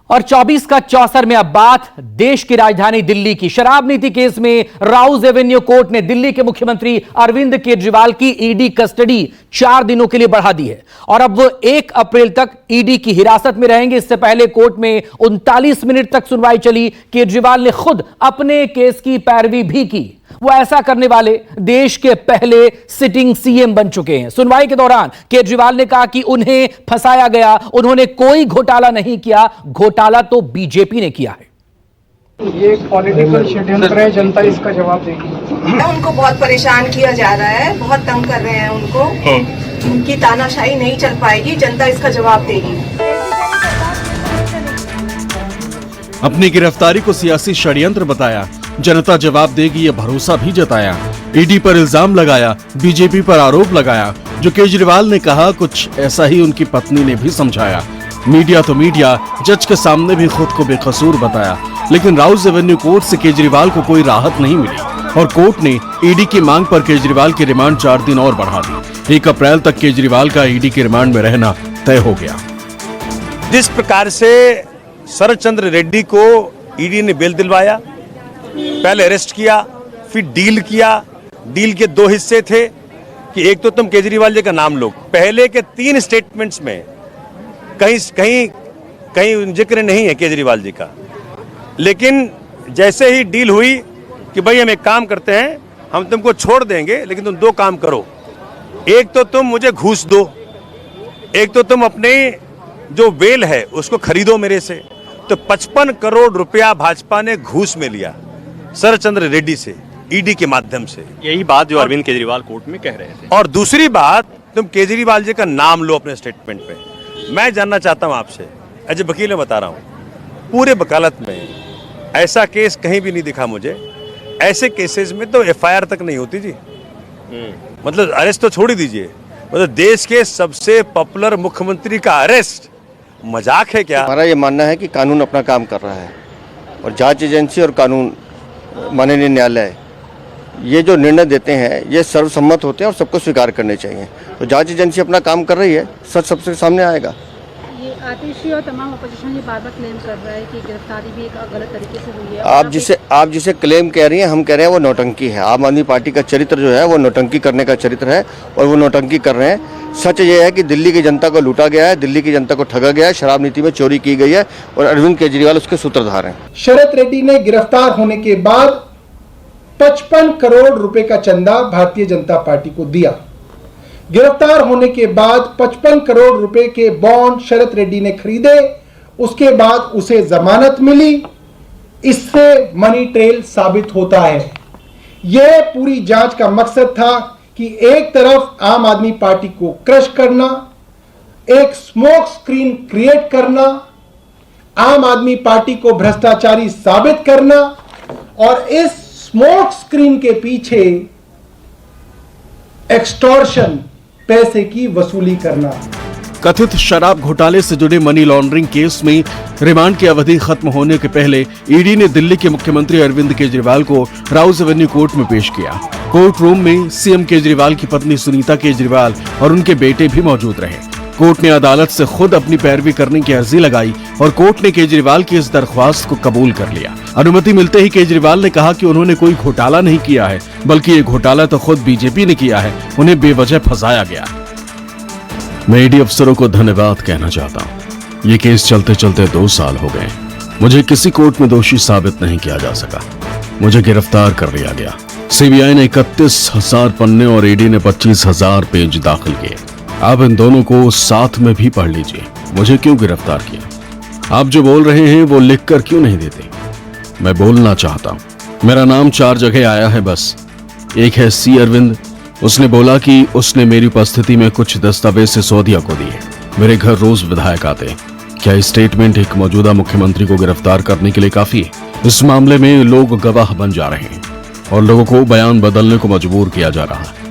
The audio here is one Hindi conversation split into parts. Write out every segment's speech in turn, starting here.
और 24 का 64 में अब बात देश की राजधानी दिल्ली की। शराब नीति केस में राउज एवेन्यू कोर्ट ने दिल्ली के मुख्यमंत्री अरविंद केजरीवाल की ईडी कस्टडी 4 दिनों के लिए बढ़ा दी है और अब वो 1 अप्रैल तक ईडी की हिरासत में रहेंगे। इससे पहले कोर्ट में 39 मिनट तक सुनवाई चली। केजरीवाल ने खुद अपने केस की पैरवी भी की। वो ऐसा करने वाले देश के पहले सिटिंग सीएम बन चुके हैं। सुनवाई के दौरान केजरीवाल ने कहा कि उन्हें फंसाया गया, उन्होंने कोई घोटाला नहीं किया, घोटाला तो बीजेपी ने किया है। ये पॉलिटिकल षड्यंत्र है, जनता इसका जवाब देगी। उनको बहुत परेशान किया जा रहा है, बहुत तंग कर रहे हैं उनको। उनकी तानाशाही नहीं चल पाएगी, जनता इसका जवाब देगी। अपनी गिरफ्तारी को सियासी षड्यंत्र बताया, जनता जवाब देगी ये भरोसा भी जताया। ईडी पर इल्जाम लगाया, बीजेपी पर आरोप लगाया। जो केजरीवाल ने कहा कुछ ऐसा ही उनकी पत्नी ने भी समझाया। मीडिया तो मीडिया, जज के सामने भी खुद को बेकसूर बताया। लेकिन राउज एवेन्यू कोर्ट से केजरीवाल को कोई राहत नहीं मिली और कोर्ट ने ईडी की मांग पर केजरीवाल की रिमांड 4 दिन और बढ़ा दी। 1 अप्रैल तक केजरीवाल का ईडी की रिमांड में रहना तय हो गया। जिस प्रकार से शरद चंद्र रेड्डी को ईडी ने बेल दिलवाया, पहले अरेस्ट किया, फिर डील किया। डील के 2 हिस्से थे कि एक तो तुम केजरीवाल जी का नाम लो। पहले के 3 स्टेटमेंट्स में कहीं जिक्र नहीं है केजरीवाल जी का। लेकिन जैसे ही डील हुई कि भाई हम एक काम करते हैं, हम तुमको छोड़ देंगे लेकिन तुम 2 काम करो। एक तो तुम मुझे घूस दो, एक तो तुम अपने जो बेल है उसको खरीदो मेरे से। तो 55 करोड़ रुपया भाजपा ने घूस में लिया शरद चंद्र रेड्डी से ईडी के माध्यम से। यही बात जो अरविंद केजरीवाल कोर्ट में कह रहे थे। और दूसरी बात, तुम केजरीवाल जी का नाम लो अपने स्टेटमेंट पे। मैं जानना चाहता हूं आपसे, एज ए वकील बता रहा हूं, पूरे वकालत में ऐसा केस कहीं भी नहीं दिखा मुझे। ऐसे केसेस में तो एफआईआर तक नहीं होती जी। मतलब अरेस्ट तो छोड़ ही दीजिए, मतलब देश के सबसे पॉपुलर मुख्यमंत्री का अरेस्ट मजाक है क्या? हमारा ये मानना है कि कानून अपना काम कर रहा है और जांच एजेंसी और कानून माननीय न्यायालय ये जो निर्णय देते हैं ये सर्वसम्मत होते हैं और सबको स्वीकार करने चाहिए। तो जांच एजेंसी अपना काम कर रही है, सच सबसे सामने आएगा। ये आतिशी और तमाम अपोजिशन ये बार-बार क्लेम कर रहा है कि गिरफ्तारी भी एक गलत तरीके से हुई है। आप जिसे क्लेम कह रही हैं, हम कह रहे हैं वो नौटंकी है। आम आदमी पार्टी का चरित्र जो है वो नौटंकी करने का चरित्र है और वो नौटंकी कर रहे हैं। सच ये है कि दिल्ली की जनता को लूटा गया है, दिल्ली की जनता को ठगा गया है, शराब नीति में चोरी की गई है और अरविंद केजरीवाल उसके सूत्रधार हैं। शरद रेड्डी ने गिरफ्तार होने के बाद 55 करोड़ रुपए का चंदा भारतीय जनता पार्टी को दिया। गिरफ्तार होने के बाद 55 करोड़ रुपए के बॉन्ड शरद रेड्डी ने खरीदे। उसके बाद उसे जमानत मिली। इससे मनी ट्रेल साबित होता है। यह पूरी जांच का मकसद था कि एक तरफ आम आदमी पार्टी को क्रश करना, एक स्मोक स्क्रीन क्रिएट करना, आम आदमी पार्टी को भ्रष्टाचारी साबित करना और इस स्मोक स्क्रीन के पीछे एक्सटॉर्शन, पैसे की वसूली करना। कथित शराब घोटाले से जुड़े मनी लॉन्ड्रिंग केस में रिमांड की अवधि खत्म होने के पहले ईडी ने दिल्ली के मुख्यमंत्री अरविंद केजरीवाल को राउज एवेन्यू कोर्ट में पेश किया। कोर्ट रूम में सीएम केजरीवाल की पत्नी सुनीता केजरीवाल और उनके बेटे भी मौजूद रहे। कोर्ट ने अदालत से खुद अपनी पैरवी करने की अर्जी लगाई और कोर्ट ने केजरीवाल की इस दरख्वास्त को कबूल कर लिया। अनुमति मिलते ही केजरीवाल ने कहा कि उन्होंने कोई घोटाला नहीं किया है, बल्कि ये घोटाला तो खुद बीजेपी ने किया है, उन्हें बेवजह फंसाया गया। मैं ईडी अफसरों को धन्यवाद कहना चाहता हूँ। ये केस चलते चलते 2 साल हो गए। मुझे किसी कोर्ट में दोषी साबित नहीं किया जा सका। मुझे गिरफ्तार कर लिया गया। सीबीआई ने 31,000 पन्ने और ईडी ने 25,000 पेज दाखिल किए। आप इन दोनों को साथ में भी पढ़ लीजिए। मुझे क्यों गिरफ्तार किया? आप जो बोल रहे हैं वो लिख कर क्यों नहीं देते? मैं बोलना चाहता हूँ। मेरा नाम 4 जगह आया है बस। एक है सी अरविंद, उसने बोला कि उसने मेरी उपस्थिति में कुछ दस्तावेज सिसोदिया को दिए। मेरे घर रोज विधायक आते हैं। क्या इस स्टेटमेंट एक मौजूदा मुख्यमंत्री को गिरफ्तार करने के लिए काफी है? इस मामले में लोग गवाह बन जा रहे हैं और लोगों को बयान बदलने को मजबूर किया जा रहा है।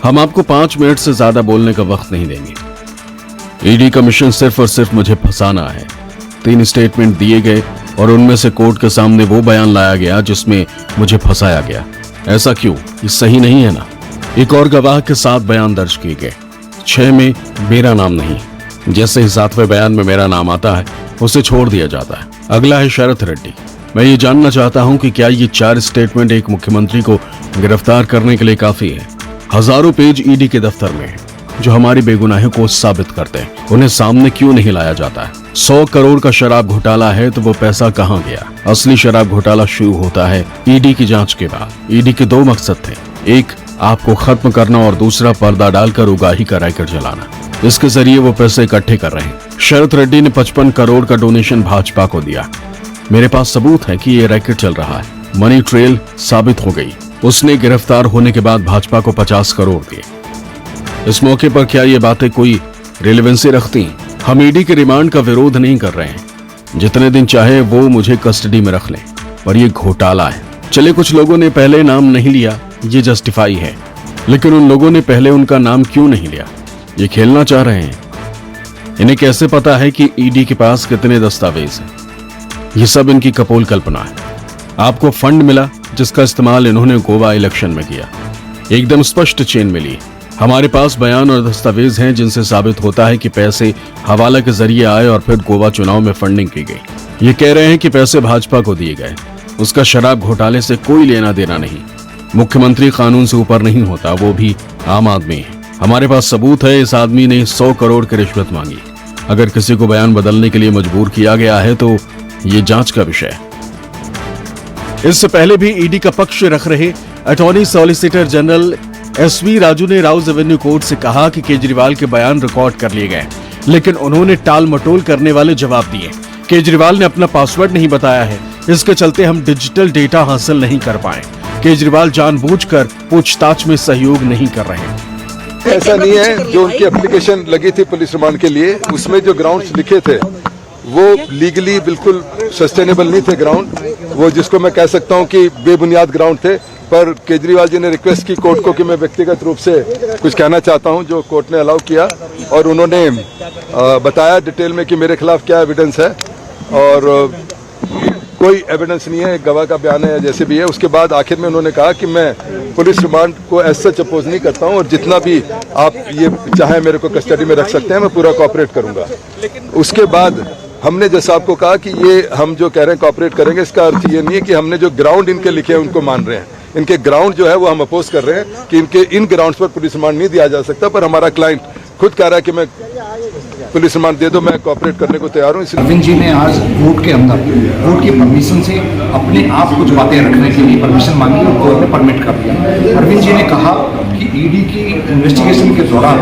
हम आपको 5 मिनट से ज्यादा बोलने का वक्त नहीं देंगे। ईडी का मिशन सिर्फ और सिर्फ मुझे फंसाना है। 3 स्टेटमेंट दिए गए और उनमें से कोर्ट के सामने वो बयान लाया गया जिसमें मुझे फंसाया गया। ऐसा क्यों? ये सही नहीं है ना? एक और गवाह के साथ बयान दर्ज किए गए। 6 में मेरा नाम नहीं। जैसे ही 7वें बयान में मेरा नाम आता है उसे छोड़ दिया जाता है। अगला है शरत रेड्डी। मैं ये जानना चाहता हूं कि क्या ये 4 स्टेटमेंट एक मुख्यमंत्री को गिरफ्तार करने के लिए काफी है? हजारों पेज ईडी के दफ्तर में है जो हमारी बेगुनाही को साबित करते हैं। उन्हें सामने क्यों नहीं लाया जाता है? 100 करोड़ का शराब घोटाला है तो वो पैसा कहां गया? असली शराब घोटाला शुरू होता है ईडी की जांच के बाद। ईडी के 2 मकसद थे, एक आपको खत्म करना और दूसरा पर्दा डालकर उगाही का रैकेट जलाना। इसके जरिए वो पैसे इकट्ठे कर रहे हैं। शरत रेड्डी ने 55 करोड़ का डोनेशन भाजपा को दिया। मेरे पास सबूत है कि ये रैकेट चल रहा है। मनी ट्रेल साबित हो गई। उसने गिरफ्तार होने के बाद भाजपा को 50 करोड़ दिए। इस मौके पर क्या ये बातें कोई रिलेवेंसी रखती? हम ईडी के रिमांड का विरोध नहीं कर रहे हैं। जितने दिन चाहे वो मुझे कस्टडी में रख लें, पर ये घोटाला है। चले कुछ लोगों ने पहले नाम नहीं लिया, ये जस्टिफाई है, लेकिन उन लोगों ने पहले उनका नाम क्यों नहीं लिया? ये खेलना चाह रहे हैं। इन्हें कैसे पता है कि ईडी के पास कितने दस्तावेज हैं? ये सब इनकी कपोल कल्पना है। आपको फंड मिला जिसका इस्तेमाल इन्होंने गोवा इलेक्शन में किया। एकदम स्पष्ट चेन मिली। हमारे पास बयान और दस्तावेज हैं जिनसे साबित होता है कि पैसे हवाला के जरिए आए और फिर गोवा चुनाव में फंडिंग की गई। ये कह रहे हैं कि पैसे भाजपा को दिए गए। उसका शराब घोटाले से कोई लेना देना नहीं। मुख्यमंत्री कानून से ऊपर नहीं होता, वो भी आम आदमी है। हमारे पास सबूत है, इस आदमी ने 100 करोड़ की रिश्वत मांगी। अगर किसी को बयान बदलने के लिए मजबूर किया गया है तो ये जांच का विषय है। इससे पहले भी ईडी का पक्ष रख रहे attorney solicitor general SV Raju ने राउज एवेन्यू कोर्ट से कहा कि केजरीवाल के बयान रिकॉर्ड कर लिए गए, लेकिन उन्होंने टाल मटोल करने वाले जवाब दिए। केजरीवाल ने अपना पासवर्ड नहीं बताया है, इसके चलते हम डिजिटल डेटा हासिल नहीं कर पाए। केजरीवाल जानबूझकर पूछताछ में सहयोग नहीं कर रहे हैं। ऐसा नहीं है। जो उनकी एप्लीकेशन लगी थी पुलिस रिमांड के लिए, उसमें जो ग्राउंड्स लिखे थे वो लीगली बिल्कुल सस्टेनेबल नहीं थे ग्राउंड। वो जिसको मैं कह सकता हूं कि बेबुनियाद ग्राउंड थे। पर केजरीवाल जी ने रिक्वेस्ट की कोर्ट को कि मैं व्यक्तिगत रूप से कुछ कहना चाहता हूं, जो कोर्ट ने अलाउ किया। और उन्होंने बताया डिटेल में कि मेरे खिलाफ क्या एविडेंस है, और कोई एविडेंस नहीं है, एक गवाह का बयान है या जैसे भी है। उसके बाद आखिर में उन्होंने कहा कि मैं पुलिस रिमांड को एज सच अपोज नहीं करता हूं, और जितना भी आप ये चाहे मेरे को कस्टडी में रख सकते हैं, मैं पूरा कोऑपरेट करूंगा। उसके बाद हमने जैसा आपको कहा कि ये हम जो कह रहे हैं कोऑपरेट करेंगे, इसका अर्थ ये नहीं है कि हमने जो ग्राउंड इनके लिखे हैं उनको मान रहे हैं। इनके ग्राउंड जो है वो हम अपोज कर रहे हैं कि इनके इन ग्राउंड्स पर पुलिस रिमांड नहीं दिया जा सकता। पर हमारा क्लाइंट खुद कह रहा है कि मैं पुलिस रिमांड दे दो, मैं कोऑपरेट करने को तैयार हूँ। अरविंद जी ने आज कोर्ट के अंदर कोर्ट की परमिशन से अपने आप कुछ बातें रखने के लिए परमिशन मांगी और कोर्ट ने परमिट कर दिया। अरविंद जी ने कहा कि ईडी की इन्वेस्टिगेशन के दौरान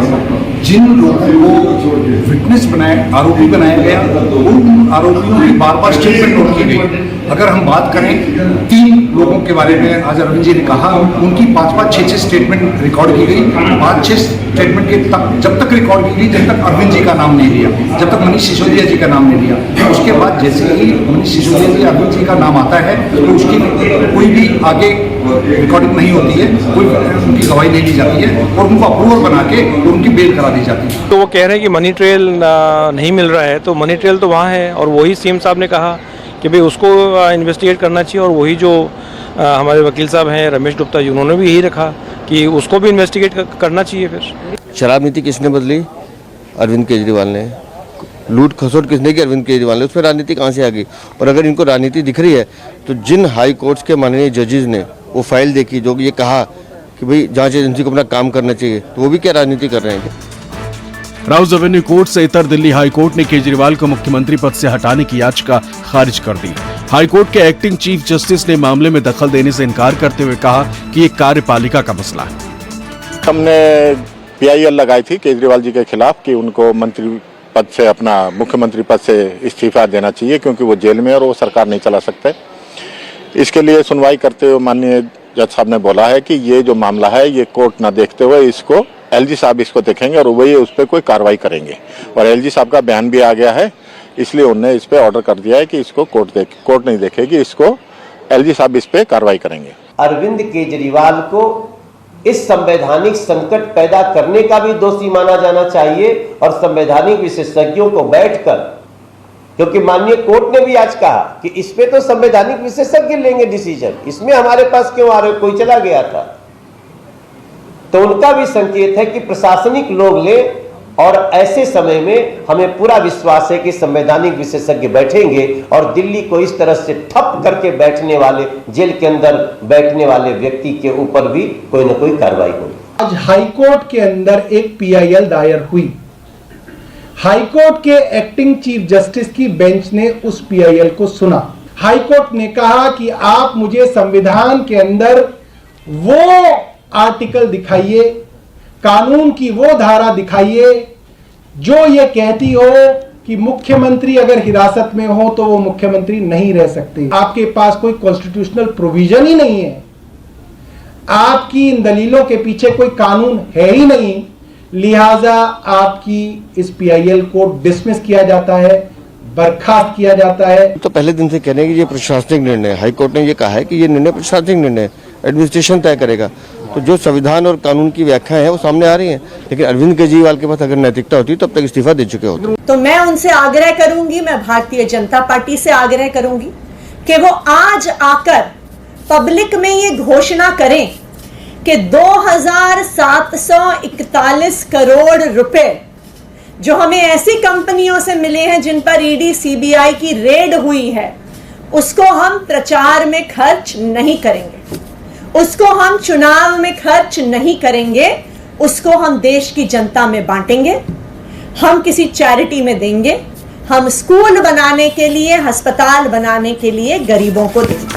जिन लोगों को विटनेस बनाया, आरोपी बनाया गया, उन आरोपियों की बार-बार स्टेटमेंट नोट की गई। अगर हम बात करें 3 लोगों के बारे में, आज अरविंद जी ने कहा उनकी 5-5, 6-6 स्टेटमेंट रिकॉर्ड की गई। 5-6 स्टेटमेंट के तक जब तक रिकॉर्ड की गई, जब तक अरविंद जी का नाम नहीं लिया, जब तक मनीष सिसोदिया जी का नाम नहीं लिया। उसके बाद जैसे ही मनीष सिसोदिया जी, अरविंद जी का नाम आता है तो उसकी कोई भी आगे रिकॉर्डिंग नहीं होती है, कोई उनकी गवाही नहीं ली जाती है और उनको अप्रूवल बना के उनकी बेल करा दी जाती है। तो वो कह रहे हैं कि मनी ट्रेल नहीं मिल रहा है, तो मनी ट्रेल तो वहाँ है, और वही सीएम साहब ने कहा कि भाई उसको इन्वेस्टिगेट करना चाहिए। और वही जो हमारे वकील साहब हैं रमेश गुप्ता जी, उन्होंने भी यही रखा कि उसको भी इन्वेस्टिगेट करना चाहिए। फिर शराब नीति किसने बदली? अरविंद केजरीवाल ने। लूट खसोट किसने की? अरविंद केजरीवाल ने। उसमें राजनीति कहाँ से आ गई? और अगर इनको राजनीति दिख रही है तो जिन हाई कोर्ट्स के माननीय जजेस ने वो फाइल देखी, जो ये कहा कि भाई जांच एजेंसी को अपना काम करना चाहिए, तो वो भी क्या राजनीति कर रहे हैं? राउज एवेन्यू कोर्ट से इतर दिल्ली हाई कोर्ट ने केजरीवाल को मुख्यमंत्री पद से हटाने की याचिका खारिज कर दी। हाई कोर्ट के एक्टिंग चीफ जस्टिस ने मामले में दखल देने से इनकार करते हुए कहा कि ये कार्यपालिका का मसला है। हमने PIL लगाई थी केजरीवाल जी के खिलाफ कि उनको मंत्री पद से, अपना मुख्यमंत्री पद से इस्तीफा देना चाहिए, क्योंकि वो जेल में और वो सरकार नहीं चला सकते। इसके लिए सुनवाई करते हुए माननीय जज साहब ने बोला है कि ये जो मामला है ये कोर्ट ना देखते हुए इसको LG साहब इसको देखेंगे और वही उस पर कोई कार्रवाई करेंगे। और LG साहब का बयान भी आ गया है, इसलिए उन्होंने इस पे ऑर्डर कर दिया है कि इसको कोर्ट नहीं देखेगी, इसको LG साहब इस पे कार्रवाई करेंगे। अरविंद केजरीवाल को इस संवैधानिक संकट पैदा करने का भी दोषी माना जाना चाहिए और संवैधानिक विशेषज्ञों को बैठकर, क्योंकि माननीय कोर्ट ने भी आज कहा कि इस पे तो संवैधानिक विशेषज्ञ लेंगे डिसीजन, इसमें हमारे पास क्यों आ रहे, कोई चला गया था। तो उनका भी संकेत है कि प्रशासनिक लोग ले और ऐसे समय में हमें पूरा विश्वास है कि संवैधानिक विशेषज्ञ बैठेंगे और दिल्ली को इस तरह से ठप करके बैठने वाले, जेल के अंदर बैठने वाले व्यक्ति के ऊपर भी कोई ना कोई कार्रवाई होगी। आज हाईकोर्ट के अंदर एक PIL दायर हुई। हाईकोर्ट के एक्टिंग चीफ जस्टिस की बेंच ने उस PIL को सुना। हाईकोर्ट ने कहा कि आप मुझे संविधान के अंदर वो आर्टिकल दिखाइए, कानून की वो धारा दिखाइए जो ये कहती हो कि मुख्यमंत्री अगर हिरासत में हो तो वो मुख्यमंत्री नहीं रह सकते। आपके पास कोई कॉन्स्टिट्यूशनल प्रोविजन ही नहीं है, आपकी इन दलीलों के पीछे कोई कानून है ही नहीं, लिहाजा आपकी इस PIL को डिसमिस किया जाता है, बर्खास्त किया जाता है। तो पहले दिन से कह रहे हैं कि ये प्रशासनिक निर्णय, हाईकोर्ट ने ये कहा है कि ये निर्णय प्रशासनिक निर्णय, एडमिनिस्ट्रेशन तय करेगा। तो जो संविधान और कानून की व्याख्या है वो सामने आ रही है, लेकिन अरविंद केजरीवाल के पास अगर नैतिकता होती तब तक इस्तीफा दे चुके होते। तो मैं उनसे आग्रह करूंगी, मैं भारतीय जनता पार्टी से आग्रह करूंगी कि वो आज आकर पब्लिक में ये घोषणा करें कि 2741 करोड़ रुपए जो हमें ऐसी कंपनियों से मिले हैं जिन पर ED CBI की रेड हुई है, उसको हम प्रचार में खर्च नहीं करेंगे, उसको हम चुनाव में खर्च नहीं करेंगे, उसको हम देश की जनता में बांटेंगे, हम किसी चैरिटी में देंगे, हम स्कूल बनाने के लिए, अस्पताल बनाने के लिए गरीबों को देंगे।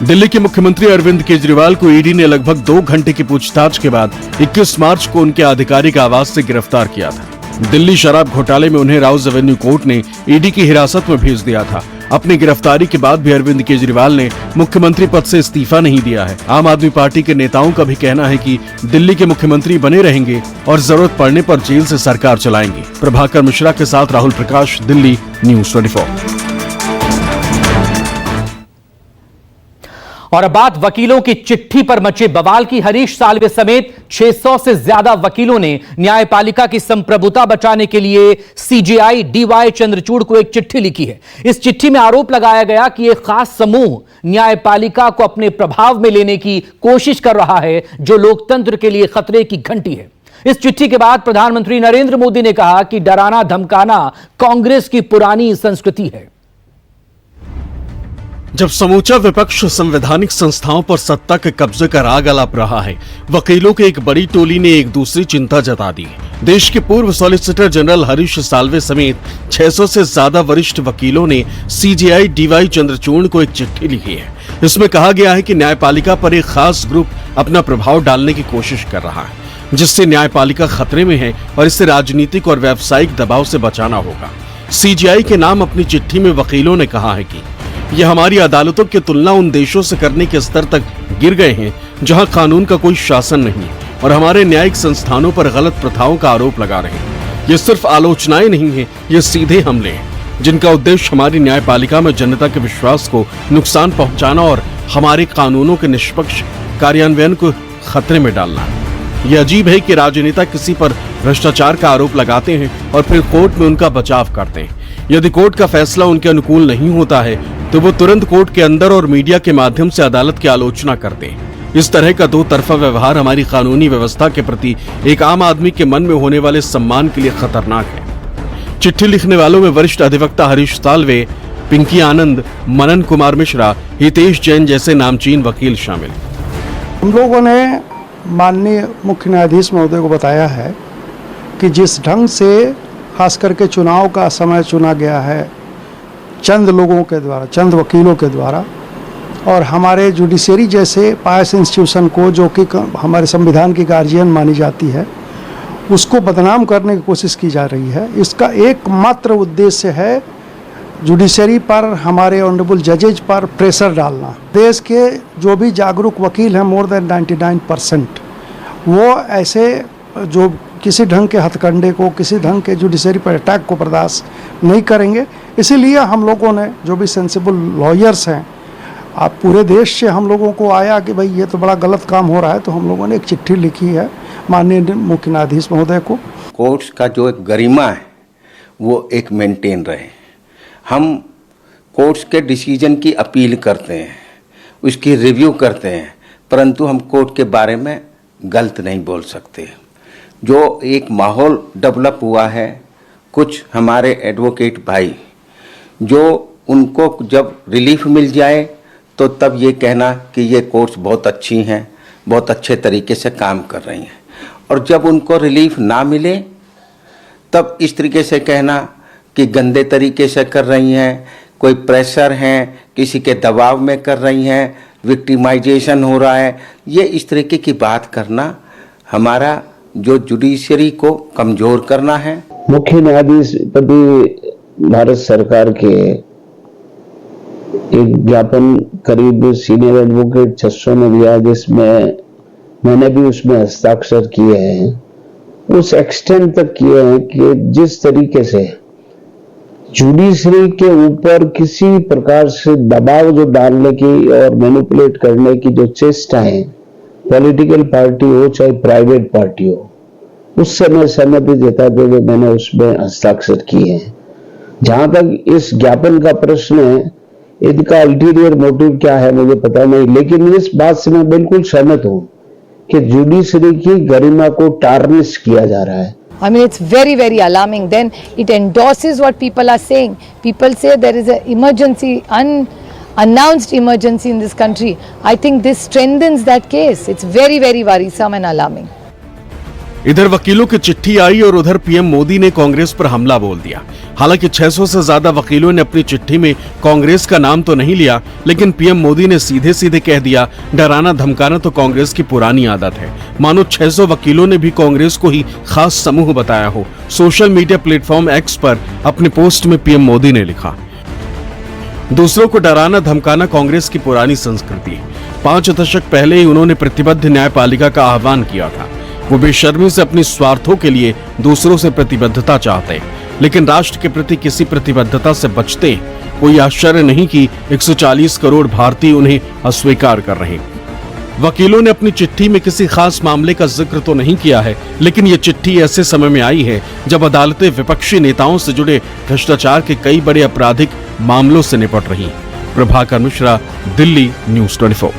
दिल्ली के मुख्यमंत्री अरविंद केजरीवाल को ईडी ने लगभग 2 घंटे की पूछताछ के बाद 21 मार्च को उनके आधिकारिक आवास से गिरफ्तार किया था। दिल्ली शराब घोटाले में उन्हें राउज एवेन्यू कोर्ट ने ईडी की हिरासत में भेज दिया था। अपनी गिरफ्तारी के बाद भी अरविंद केजरीवाल ने मुख्यमंत्री पद से इस्तीफा नहीं दिया है। आम आदमी पार्टी के नेताओं का भी कहना है कि दिल्ली के मुख्यमंत्री बने रहेंगे और जरूरत पड़ने पर जेल से सरकार चलाएंगे। प्रभाकर मिश्रा के साथ राहुल प्रकाश, दिल्ली, न्यूज़ 24। और अब बात वकीलों की चिट्ठी पर मचे बवाल की। हरीश साल्वे समेत 600 से ज्यादा वकीलों ने न्यायपालिका की संप्रभुता बचाने के लिए CJI DY चंद्रचूड़ को एक चिट्ठी लिखी है। इस चिट्ठी में आरोप लगाया गया कि एक खास समूह न्यायपालिका को अपने प्रभाव में लेने की कोशिश कर रहा है, जो लोकतंत्र के लिए खतरे की घंटी है। इस चिट्ठी के बाद प्रधानमंत्री नरेंद्र मोदी ने कहा कि डराना धमकाना कांग्रेस की पुरानी संस्कृति है। जब समूचा विपक्ष संवैधानिक संस्थाओं पर सत्ता के कब्जे का राग अलाप रहा है, वकीलों की एक बड़ी टोली ने एक दूसरी चिंता जता दी है। देश के पूर्व सॉलिसिटर जनरल हरीश साल्वे समेत 600 से ज्यादा वरिष्ठ वकीलों ने CJI DY चंद्रचूड़ को एक चिट्ठी लिखी है। इसमें कहा गया है कि न्यायपालिका पर एक खास ग्रुप अपना प्रभाव डालने की कोशिश कर रहा है, जिससे न्यायपालिका खतरे में है और इसे राजनीतिक और व्यावसायिक दबाव से बचाना होगा। CJI के नाम अपनी चिट्ठी में वकीलों ने कहा है कि यह हमारी अदालतों की तुलना उन देशों से करने के स्तर तक गिर गए हैं जहां कानून का कोई शासन नहीं और हमारे न्यायिक संस्थानों पर गलत प्रथाओं का आरोप लगा रहे हैं। ये सिर्फ आलोचनाएं नहीं हैं, ये सीधे हमले हैं जिनका उद्देश्य हमारी न्यायपालिका में जनता के विश्वास को नुकसान पहुंचाना और हमारे कानूनों के निष्पक्ष कार्यान्वयन को खतरे में डालना है। यह अजीब है कि राजनेता किसी पर भ्रष्टाचार का आरोप लगाते हैं और फिर कोर्ट में उनका बचाव करते हैं। यदि कोर्ट का फैसला उनके अनुकूल नहीं होता है तो वो तुरंत कोर्ट के अंदर और मीडिया के माध्यम से अदालत की आलोचना करते हैं। इस तरह का दो तरफा व्यवहार हमारी कानूनी व्यवस्था के प्रति एक आम आदमी के मन में होने वाले सम्मान के लिए खतरनाक है। चिट्ठी लिखने वालों में वरिष्ठ अधिवक्ता हरीश साल्वे, पिंकी आनंद, मनन कुमार मिश्रा, हितेश जैन जैसे नामचीन वकील शामिल। हम लोगों ने माननीय मुख्य न्यायाधीश महोदय को बताया है कि जिस ढंग से खास करके चुनाव का समय चुना गया है चंद लोगों के द्वारा, चंद वकीलों के द्वारा, और हमारे जुडिशरी जैसे पायस इंस्टीट्यूशन को, जो कि हमारे संविधान की गार्जियन मानी जाती है, उसको बदनाम करने की कोशिश की जा रही है। इसका एकमात्र उद्देश्य है जुडिशरी पर, हमारे ऑनरेबल जजेज पर प्रेशर डालना। देश के जो भी जागरूक वकील हैं, मोर देन 99%, वो ऐसे जो किसी ढंग के हथकंडे को, किसी ढंग के जुडिशरी पर अटैक को बर्दाश्त नहीं करेंगे। इसीलिए हम लोगों ने, जो भी सेंसिबल लॉयर्स हैं, आप पूरे देश से हम लोगों को आया कि भाई ये तो बड़ा गलत काम हो रहा है, तो हम लोगों ने एक चिट्ठी लिखी है माननीय मुख्य न्यायाधीश महोदय को। कोर्ट्स का जो एक गरिमा है वो एक मेंटेन रहे। हम कोर्ट्स के डिसीजन की अपील करते हैं, उसकी रिव्यू करते हैं, परंतु हम कोर्ट के बारे में गलत नहीं बोल सकते। जो एक माहौल डेवलप हुआ है, कुछ हमारे एडवोकेट भाई जो उनको जब रिलीफ मिल जाए तो तब ये कहना कि ये कोर्ट्स बहुत अच्छी हैं, बहुत अच्छे तरीके से काम कर रही हैं, और जब उनको रिलीफ ना मिले तब इस तरीके से कहना कि गंदे तरीके से कर रही हैं, कोई प्रेशर हैं, किसी के दबाव में कर रही हैं, विक्टिमाइजेशन हो रहा है। ये इस तरीके की बात करना हमारा जो जुडिशरी को कमज़ोर करना है। मुख्य न्यायाधीश भारत सरकार के एक ज्ञापन करीब सीनियर एडवोकेट 600 ने दिया, जिसमें मैंने भी उसमें हस्ताक्षर किए हैं, उस एक्सटेंट तक किए हैं कि जिस तरीके से जुडिशरी के ऊपर किसी प्रकार से दबाव जो डालने की और मैनिपुलेट करने की जो चेष्टा है, पॉलिटिकल पार्टी हो चाहे प्राइवेट पार्टी हो, उससे मैं सहमति जताते हुए मैंने उसमें हस्ताक्षर किए हैं। जहां तक इस ज्ञापन का प्रश्न है, इनका अल्टीरियर मोटिव क्या है मुझे पता नहीं, लेकिन इस बात से मैं बिल्कुल सहमत हूं कि जुडिशरी की गरिमा को टार्निश किया जा रहा है। I mean, it's very, very alarming. Then it endorses what people are saying. People say there is an emergency, unannounced emergency in this country. I think this strengthens that case. It's very, very worrisome and alarming. इधर वकीलों की चिट्ठी आई और उधर पीएम मोदी ने कांग्रेस पर हमला बोल दिया। हालांकि 600 से ज्यादा वकीलों ने अपनी चिट्ठी में कांग्रेस का नाम तो नहीं लिया, लेकिन पीएम मोदी ने सीधे सीधे कह दिया, डराना धमकाना तो कांग्रेस की पुरानी आदत है। मानो 600 वकीलों ने भी कांग्रेस को ही खास समूह बताया हो। सोशल मीडिया प्लेटफॉर्म एक्स पर अपने पोस्ट में पीएम मोदी ने लिखा, दूसरों को डराना धमकाना कांग्रेस की पुरानी संस्कृति है। 5 दशक पहले ही उन्होंने प्रतिबद्ध न्यायपालिका का आह्वान किया था। वो बेशर्मी से अपनी स्वार्थों के लिए दूसरों से प्रतिबद्धता चाहते, लेकिन राष्ट्र के प्रति किसी प्रतिबद्धता से बचते। कोई आश्चर्य नहीं कि 140 करोड़ भारतीय उन्हें अस्वीकार कर रहे हैं। वकीलों ने अपनी चिट्ठी में किसी खास मामले का जिक्र तो नहीं किया है, लेकिन ये चिट्ठी ऐसे समय में आई है जब अदालतें विपक्षी नेताओं से जुड़े भ्रष्टाचार के कई बड़े आपराधिक मामलों से निपट रही। प्रभाकर मिश्रा, दिल्ली, न्यूज़ 24।